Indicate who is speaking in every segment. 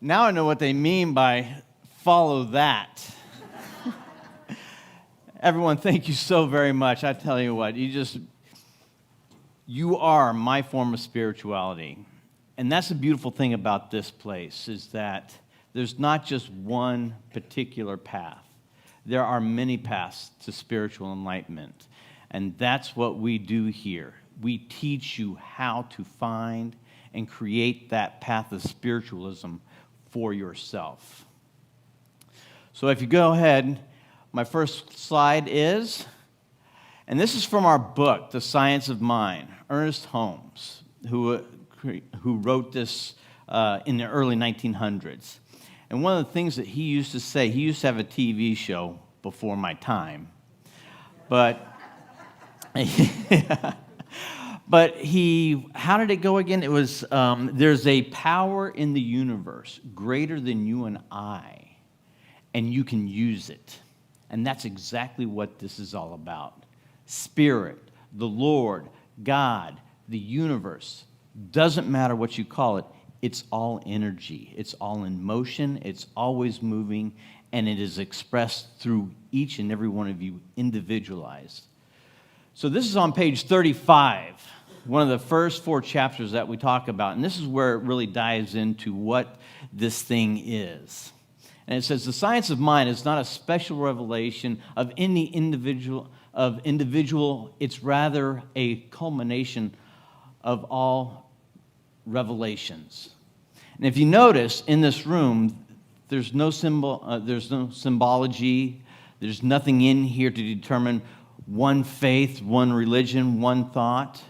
Speaker 1: Now I know what they mean by follow that. Everyone, thank you so very much. I tell you what, you are my form of spirituality. And that's the beautiful thing about this place, is that there's not just one particular path. There are many paths to spiritual enlightenment. And that's what we do here. We teach you how to find and create that path of spiritualism for yourself. So if you go ahead, my first slide is, and this is from our book, The Science of Mind, Ernest Holmes, who wrote this in the early 1900s. And one of the things that he used to say, he used to have a TV show before my time, but how did it go again? It was, there's a power in the universe greater than you and I, and you can use it. And that's exactly what this is all about. Spirit, the Lord, God, the universe. Doesn't matter what you call it. It's all energy. It's all in motion. It's always moving. And it is expressed through each and every one of you, individualized. So this is on page 35, one of the first 4 chapters that we talk about. And this is where it really dives into what this thing is. And it says, the science of mind is not a special revelation of any individual, it's rather a culmination of all revelations. And if you notice, in this room, there's no symbology, there's nothing in here to determine one faith, one religion, one thought.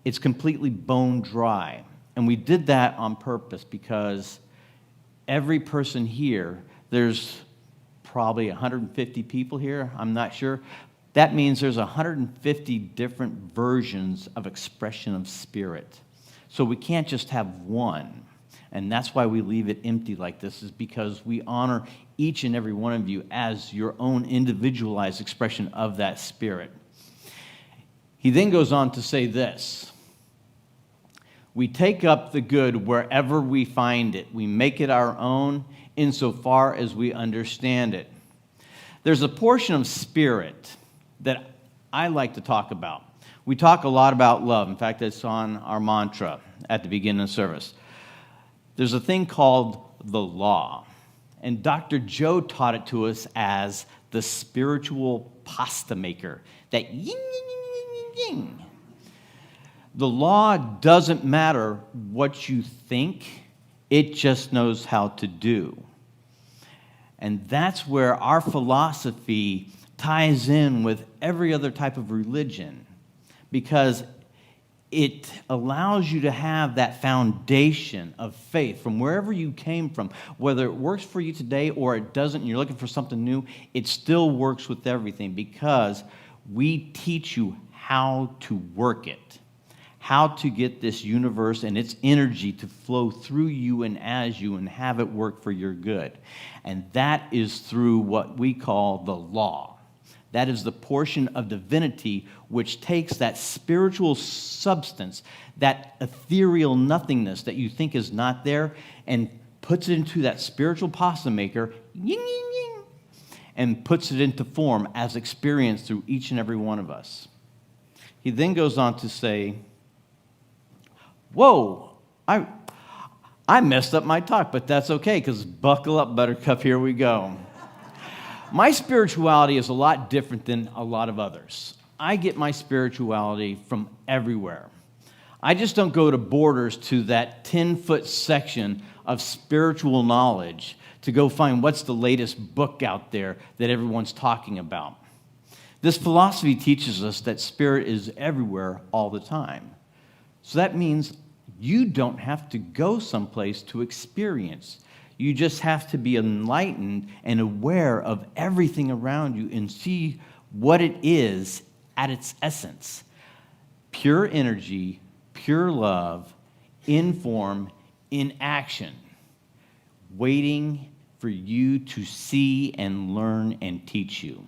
Speaker 1: It's completely bone dry. And we did that on purpose because every person here, there's probably 150 people here, I'm not sure. That means there's 150 different versions of expression of spirit. So we can't just have one. And that's why we leave it empty like this, is because we honor each and every one of you as your own individualized expression of that spirit. He then goes on to say this: we take up the good wherever we find it. We make it our own insofar as we understand it. There's a portion of spirit that I like to talk about. We talk a lot about love. In fact, it's on our mantra at the beginning of service. There's a thing called the law. And Dr. Joe taught it to us as the spiritual pasta maker. That ying, ying, ying, ying, ying. The law doesn't matter what you think, it just knows how to do. And that's where our philosophy ties in with every other type of religion, because it allows you to have that foundation of faith from wherever you came from. Whether it works for you today or it doesn't, and you're looking for something new, it still works with everything, because we teach you how to work it. How to get this universe and its energy to flow through you and as you and have it work for your good. And that is through what we call the law. That is the portion of divinity which takes that spiritual substance, that ethereal nothingness that you think is not there, and puts it into that spiritual pasta maker, ying, ying, ying, and puts it into form as experienced through each and every one of us. He then goes on to say, whoa, I messed up my talk, but that's okay, because buckle up, Buttercup, here we go. My spirituality is a lot different than a lot of others. I get my spirituality from everywhere. I just don't go to Borders, to that 10-foot section of spiritual knowledge to go find what's the latest book out there that everyone's talking about. This philosophy teaches us that spirit is everywhere all the time. So that means you don't have to go someplace to experience. You just have to be enlightened and aware of everything around you and see what it is at its essence. Pure energy, pure love, in form, in action, waiting for you to see and learn and teach you.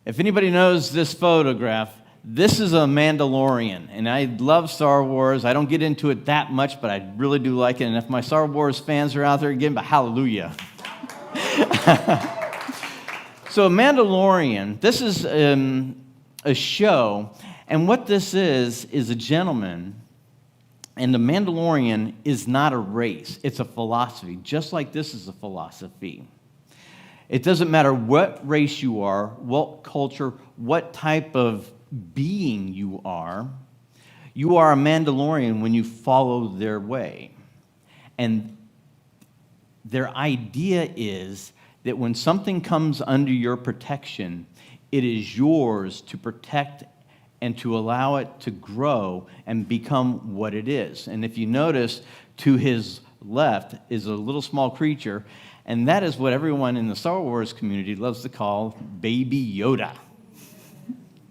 Speaker 1: If anybody knows this photograph, This is a Mandalorian, and I love Star Wars. I don't get into it that much, but I really do like it. And if my Star Wars fans are out there, give them a hallelujah. So Mandalorian, this is a show, and what this is a gentleman, and the Mandalorian is not a race, it's a philosophy, just like this is a philosophy. It doesn't matter what race you are, what culture, what type of being you are a Mandalorian when you follow their way. And their idea is that when something comes under your protection, it is yours to protect and to allow it to grow and become what it is. And if you notice, to his left is a little small creature, and that is what everyone in the Star Wars community loves to call Baby Yoda.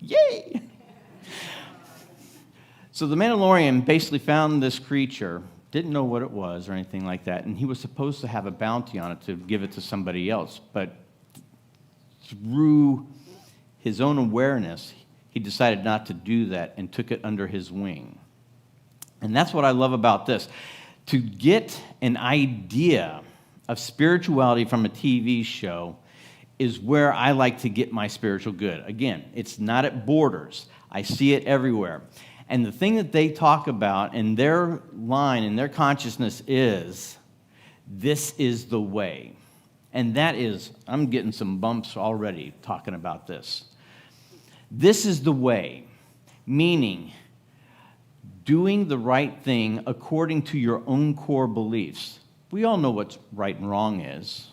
Speaker 1: Yay! So the Mandalorian basically found this creature, didn't know what it was or anything like that, and he was supposed to have a bounty on it to give it to somebody else, but through his own awareness, he decided not to do that and took it under his wing. And that's what I love about this. To get an idea of spirituality from a TV show is where I like to get my spiritual good. Again, it's not at borders. I see it everywhere. And the thing that they talk about in their line, in their consciousness is, this is the way. And that is, I'm getting some bumps already talking about this. This is the way, meaning doing the right thing according to your own core beliefs. We all know what right and wrong is.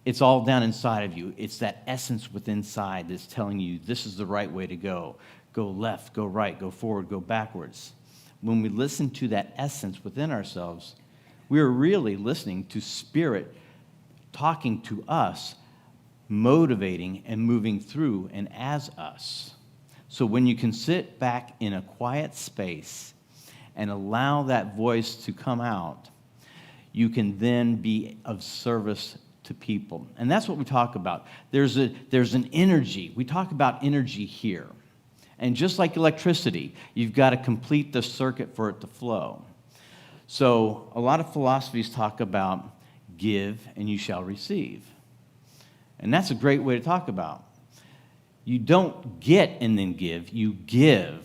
Speaker 1: It's all down inside of you. It's that essence within inside that's telling you this is the right way to go. Go left, go right, go forward, go backwards. When we listen to that essence within ourselves, we are really listening to Spirit talking to us, motivating and moving through and as us. So when you can sit back in a quiet space and allow that voice to come out, you can then be of service to people. And that's what we talk about. There's an energy. We talk about energy here. And just like electricity, you've got to complete the circuit for it to flow. So a lot of philosophies talk about give and you shall receive. And that's a great way to talk about. You don't get and then give, you give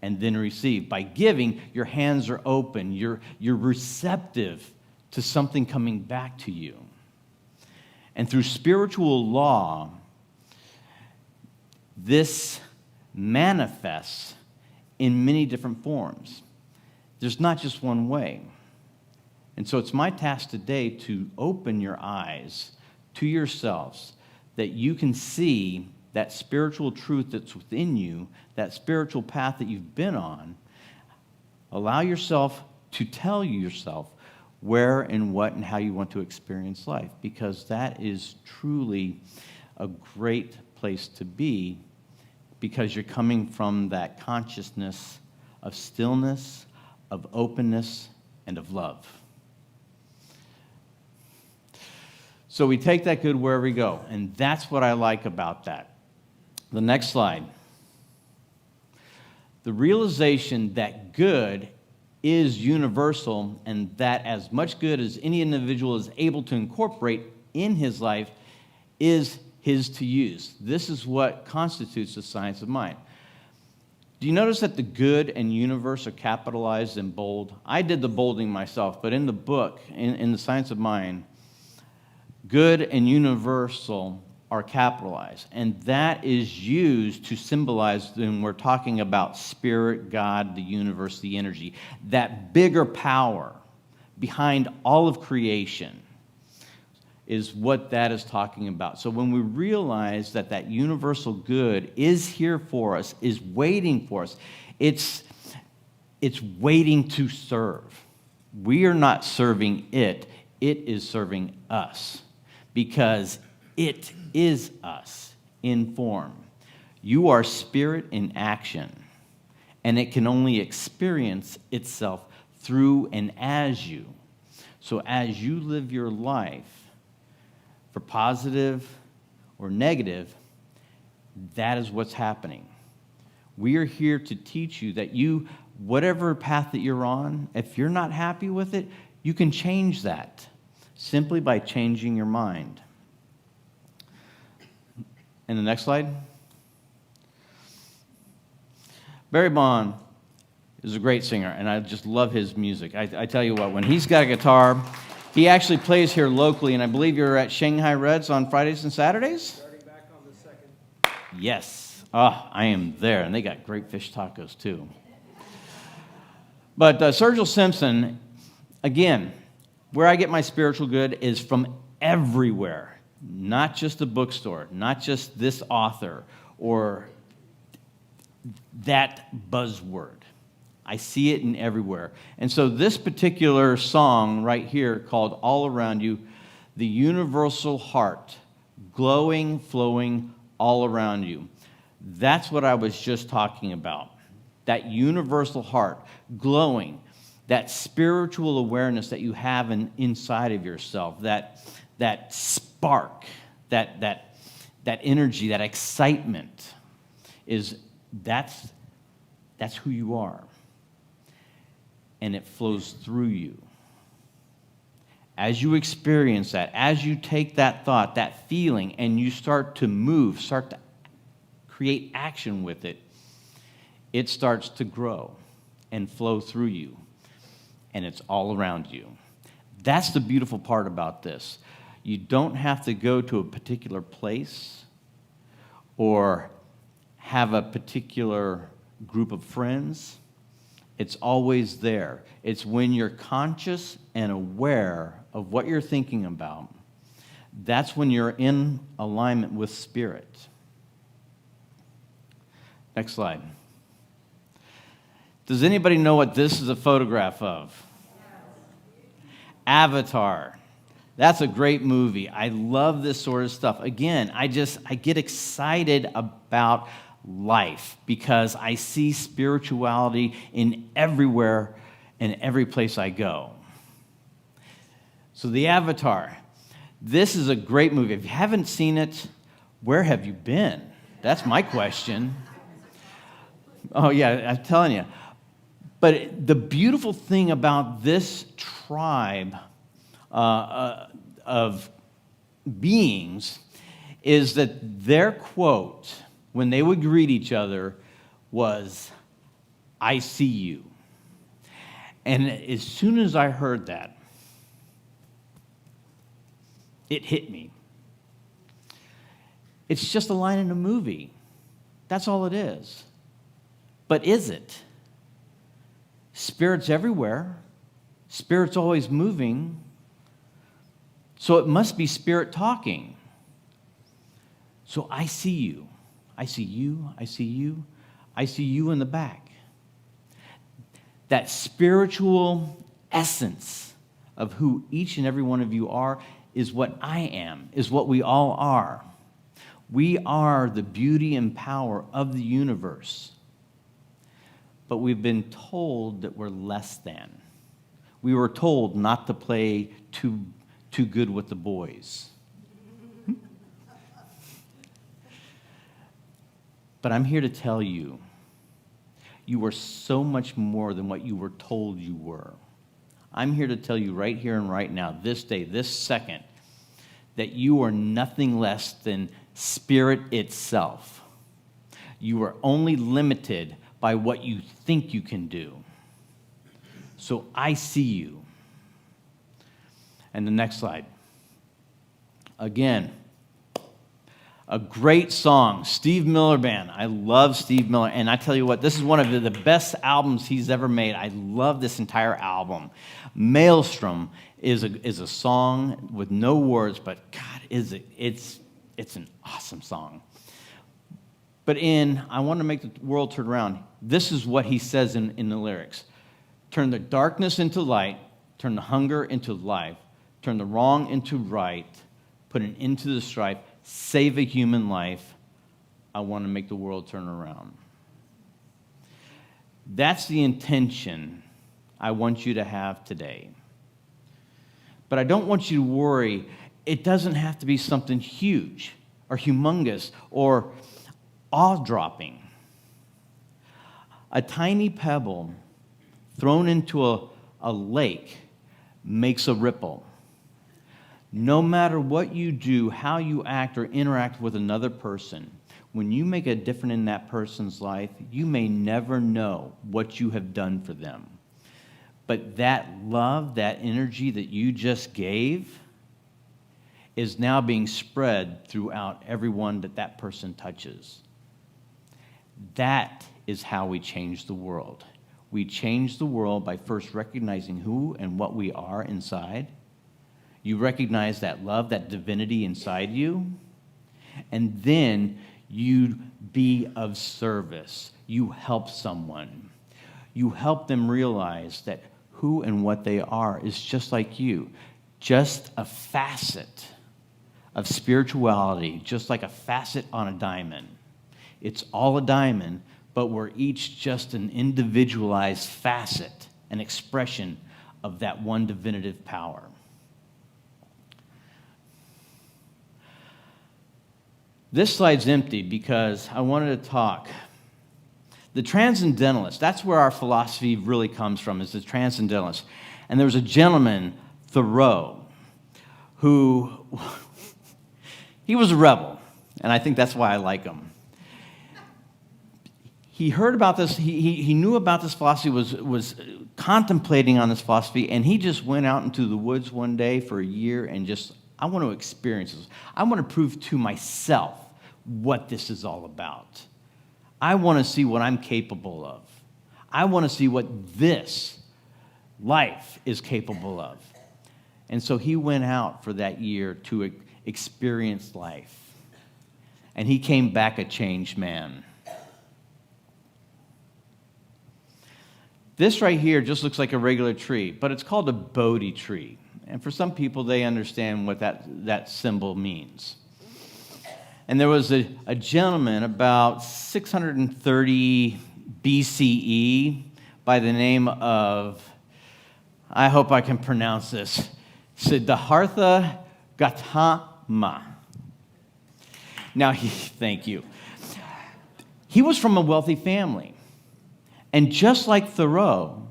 Speaker 1: and then receive. By giving, your hands are open, you're receptive to something coming back to you. And through spiritual law, this manifests in many different forms. There's not just one way. And so it's my task today to open your eyes to yourselves that you can see that spiritual truth that's within you, that spiritual path that you've been on. Allow yourself to tell yourself where and what and how you want to experience life, because that is truly a great place to be, because you're coming from that consciousness of stillness, of openness, and of love. So we take that good wherever we go, and that's what I like about that. The next slide. The realization that good is universal, and that as much good as any individual is able to incorporate in his life is his to use. This is what constitutes the science of mind. Do you notice that the good and universe are capitalized in bold? I did the bolding myself, but in the book, in the science of mind, good and universal are capitalized, and that is used to symbolize when we're talking about spirit, God, the universe, the energy, that bigger power behind all of creation is what that is talking about. So when we realize that that universal good is here for us, is waiting for us, it's waiting to serve. We are not serving it, it is serving us, because it is us in form. You are spirit in action, and it can only experience itself through and as you. So as you live your life, for positive or negative, that is what's happening. We are here to teach you that whatever path that you're on, if you're not happy with it, you can change that simply by changing your mind. And the next slide. Barry Bond is a great singer, and I just love his music. I tell you what, when he's got a guitar, he actually plays here locally, and I believe you're at Shanghai Reds on Fridays and Saturdays?
Speaker 2: Starting back on the 2nd.
Speaker 1: Yes. Oh, I am there, and they got great fish tacos too. But Sergio Simpson, again, where I get my spiritual good is from everywhere, not just a bookstore, not just this author or that buzzword. I see it in everywhere. And so this particular song right here called All Around You, the universal heart, glowing, flowing all around you. That's what I was just talking about. That universal heart, glowing, that spiritual awareness that you have inside of yourself, that spark, that energy, that excitement, that's who you are. And it flows through you. As you experience that, as you take that thought, that feeling, and you start to move, start to create action with it, it starts to grow and flow through you. And it's all around you. That's the beautiful part about this. You don't have to go to a particular place or have a particular group of friends. It's always there. It's when you're conscious and aware of what you're thinking about. That's when you're in alignment with spirit. Next slide. Does anybody know what this is a photograph of? Avatar. That's a great movie. I love this sort of stuff. Again, I get excited about life because I see spirituality in everywhere and every place I go. So the Avatar. This is a great movie. If you haven't seen it, where have you been? That's my question. Oh, yeah, I'm telling you. But the beautiful thing about this tribe of beings is that their quote, when they would greet each other, was, "I see you." And as soon as I heard that, it hit me. It's just a line in a movie. That's all it is. But is it? Spirit's everywhere. Spirit's always moving. So it must be spirit talking. So I see you. I see you. I see you. I see you in the back. That spiritual essence of who each and every one of you are is what I am, is what we all are. We are the beauty and power of the universe. But we've been told that we're less than. We were told not to play too good with the boys. But I'm here to tell you, you are so much more than what you were told you were. I'm here to tell you right here and right now, this day, this second, that you are nothing less than spirit itself. You are only limited by what you think you can do. So I see you. And the next slide. Again, a great song, Steve Miller Band. I love Steve Miller. And I tell you what, this is one of the best albums he's ever made. I love this entire album. Maelstrom is a song with no words, but God, it's an awesome song. But I Want to Make the World Turn Around, this is what he says in the lyrics. Turn the darkness into light, turn the hunger into life, turn the wrong into right, put an end to the strife, save a human life. I want to make the world turn around. That's the intention I want you to have today. But I don't want you to worry. It doesn't have to be something huge or humongous or awe-dropping. A tiny pebble thrown into a lake makes a ripple. No matter what you do, how you act or interact with another person, when you make a difference in that person's life, you may never know what you have done for them. But that love, that energy that you just gave, is now being spread throughout everyone that person touches. That is how we change the world. We change the world by first recognizing who and what we are inside. You recognize that love, that divinity inside you, and then you be of service. You help someone. You help them realize that who and what they are is just like you, just a facet of spirituality, just like a facet on a diamond. It's all a diamond, but we're each just an individualized facet, an expression of that one divinative power. This slide's empty because I wanted to talk. The Transcendentalist, that's where our philosophy really comes from, is the Transcendentalist. And there was a gentleman, Thoreau, who, he was a rebel, and I think that's why I like him. He heard about this, he knew about this philosophy, was contemplating on this philosophy, and he just went out into the woods one day for a year and just, I want to experience this. I want to prove to myself what this is all about. I want to see what I'm capable of. I want to see what this life is capable of. And so he went out for that year to experience life. And he came back a changed man. This right here just looks like a regular tree, but it's called a Bodhi tree. And for some people, they understand what that symbol means. And there was a gentleman about 630 BCE by the name of, I hope I can pronounce this, Siddhartha Gautama. Now, thank you. He was from a wealthy family. And just like Thoreau,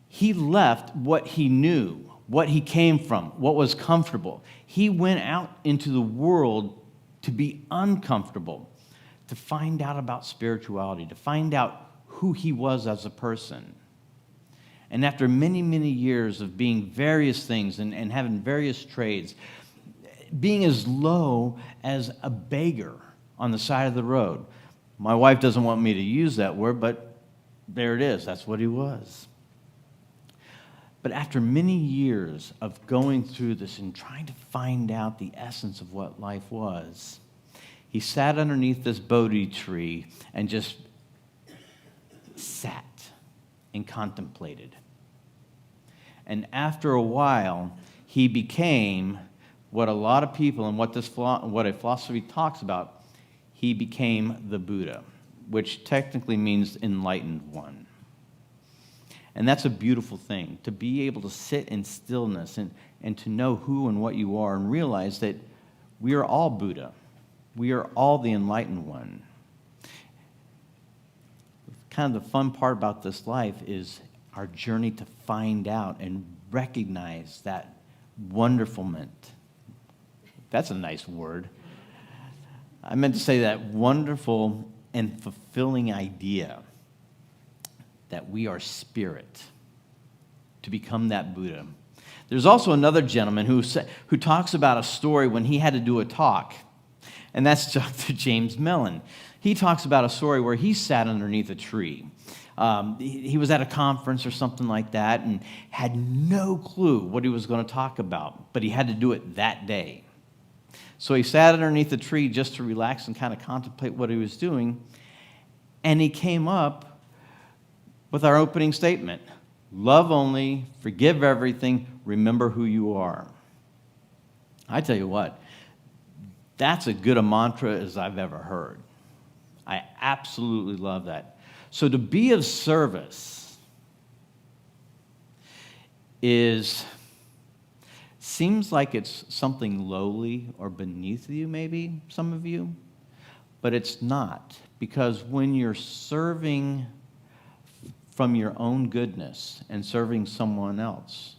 Speaker 1: he left what he knew, what he came from, what was comfortable. He went out into the world to be uncomfortable, to find out about spirituality, to find out who he was as a person. And after many, many years of being various things and having various trades, being as low as a beggar on the side of the road. My wife doesn't want me to use that word, but there it is. That's what he was. But after many years of going through this and trying to find out the essence of what life was, he sat underneath this Bodhi tree and just sat and contemplated. And after a while, he became what a lot of people and what a philosophy talks about, he became the Buddha, which technically means enlightened one. And that's a beautiful thing, to be able to sit in stillness and to know who and what you are and realize that we are all Buddha. We are all the enlightened one. Kind of the fun part about this life is our journey to find out and recognize that wonderfulment. That's a nice word. I meant to say that wonderful and fulfilling idea that we are spirit, to become that Buddha. There's also another gentleman who talks about a story when he had to do a talk, and that's Dr. James Mellon. He talks about a story where he sat underneath a tree. He was at a conference or something like that and had no clue what he was going to talk about, but he had to do it that day. So he sat underneath the tree just to relax and kind of contemplate what he was doing, and he came up with our opening statement: love only, forgive everything, remember who you are. I tell you what, that's as good a mantra as I've ever heard. I absolutely love that. So to be of service seems like it's something lowly or beneath you, maybe, some of you. but it's not. Because when you're serving from your own goodness and serving someone else,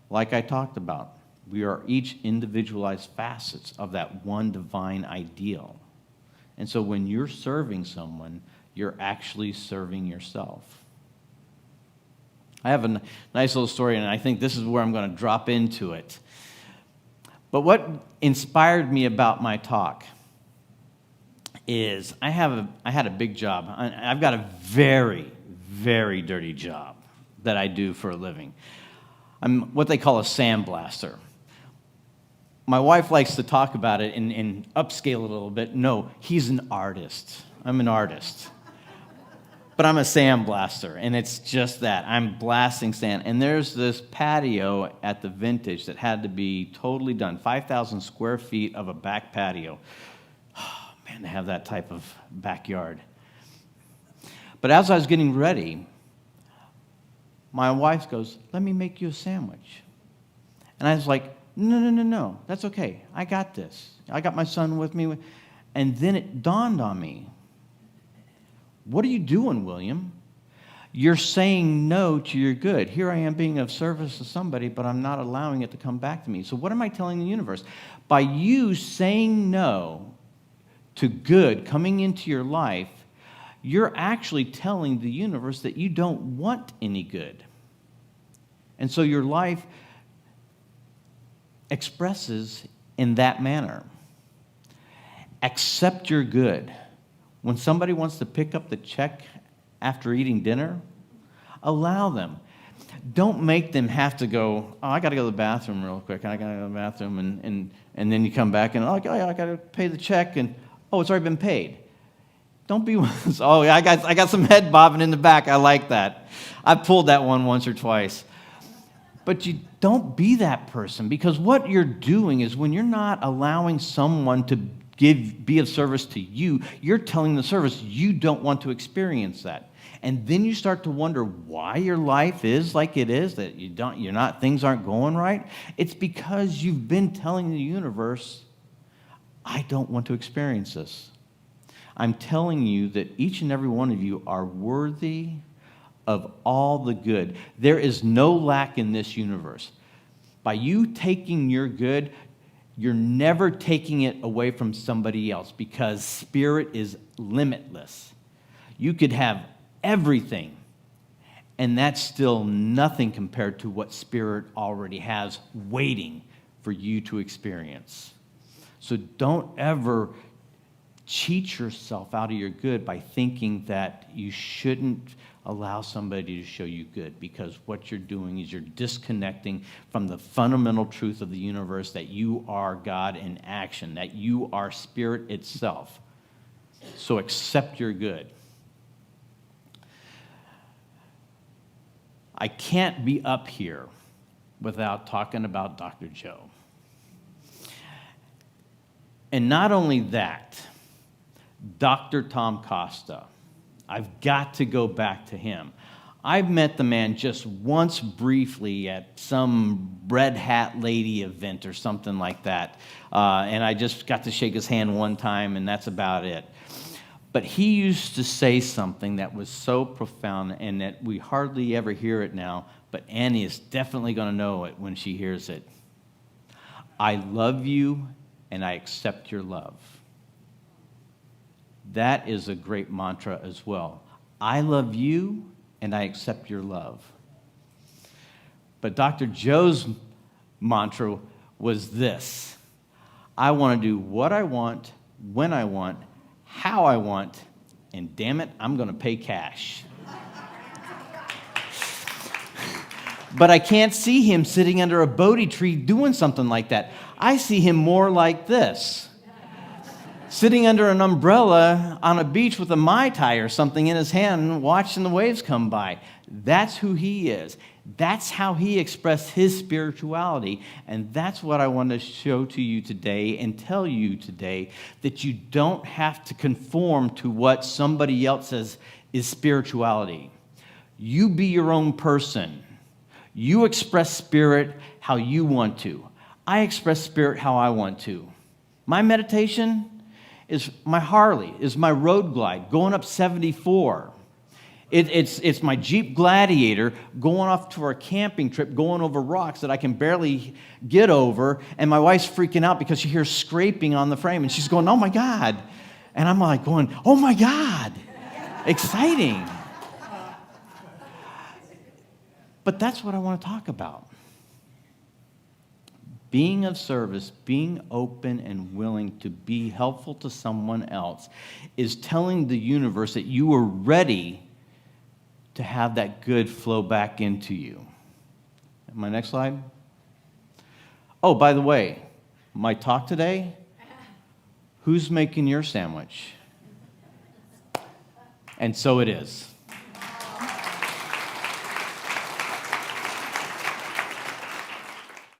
Speaker 1: like I talked about, we are each individualized facets of that one divine ideal. And so when you're serving someone, you're actually serving yourself. I have a nice little story, and I think this is where I'm going to drop into it. But what inspired me about my talk is I had a big job. I've got a very, very dirty job that I do for a living. I'm what they call a sandblaster. My wife likes to talk about it and upscale it a little bit. No, he's an artist. I'm an artist. But I'm a sandblaster, and it's just that. I'm blasting sand. And there's this patio at the Vintage that had to be totally done, 5,000 square feet of a back patio. Oh, man, to have that type of backyard. But as I was getting ready, my wife goes, "Let me make you a sandwich." And I was like, No, that's okay. I got this. I got my son with me. And then it dawned on me, what are you doing, William? You're saying no to your good. Here I am being of service to somebody, but I'm not allowing it to come back to me. So what am I telling the universe? By you saying no to good coming into your life, you're actually telling the universe that you don't want any good. And so your life expresses in that manner. Accept your good. When somebody wants to pick up the check after eating dinner, allow them. Don't make them have to go, "Oh, I got to go to the bathroom real quick. I got to go to the bathroom," and then you come back and, "Oh, yeah, I got to pay the check," and, "Oh, it's already been paid." Don't be one of those, "Oh, yeah, I got some head bobbing in the back. I like that." I've pulled that one once or twice. But you don't be that person, because what you're doing is when you're not allowing someone to be of service to you, you're telling the service you don't want to experience that. And then you start to wonder why your life is like it is, that things aren't going right. It's because you've been telling the universe, "I don't want to experience this." I'm telling you that each and every one of you are worthy of all the good. There is no lack in this universe. By you taking your good, you're never taking it away from somebody else, because spirit is limitless. You could have everything, and that's still nothing compared to what spirit already has waiting for you to experience. So don't ever cheat yourself out of your good by thinking that you shouldn't allow somebody to show you good, because what you're doing is you're disconnecting from the fundamental truth of the universe, that you are God in action, that you are spirit itself. So accept your good. I can't be up here without talking about Dr. Joe. And not only that, Dr. Tom Costa. I've got to go back to him. I've met the man just once briefly at some red hat lady event or something like that. And I just got to shake his hand one time, and that's about it. But he used to say something that was so profound, and that we hardly ever hear it now, but Annie is definitely going to know it when she hears it. "I love you, and I accept your love." That is a great mantra as well. I love you, and I accept your love. But Dr. Joe's mantra was this: I want to do what I want, when I want, how I want, and damn it, I'm going to pay cash. But I can't see him sitting under a Bodhi tree doing something like that. I see him more like this: sitting under an umbrella on a beach with a Mai Tai or something in his hand, watching the waves come by. That's who he is. That's how he expressed his spirituality. And that's what I want to show to you today and tell you today, that you don't have to conform to what somebody else says is spirituality. You be your own person. You express spirit how you want to. I express spirit how I want to. My meditation is my Harley, is my Road Glide going up 74. It's my Jeep Gladiator going off to our camping trip, going over rocks that I can barely get over, and my wife's freaking out because she hears scraping on the frame, and she's going, oh my God. And I'm like going, oh my God, exciting. But that's what I want to talk about. Being of service, being open and willing to be helpful to someone else is telling the universe that you are ready to have that good flow back into you. My next slide. Oh, by the way, my talk today, who's making your sandwich? And so it is.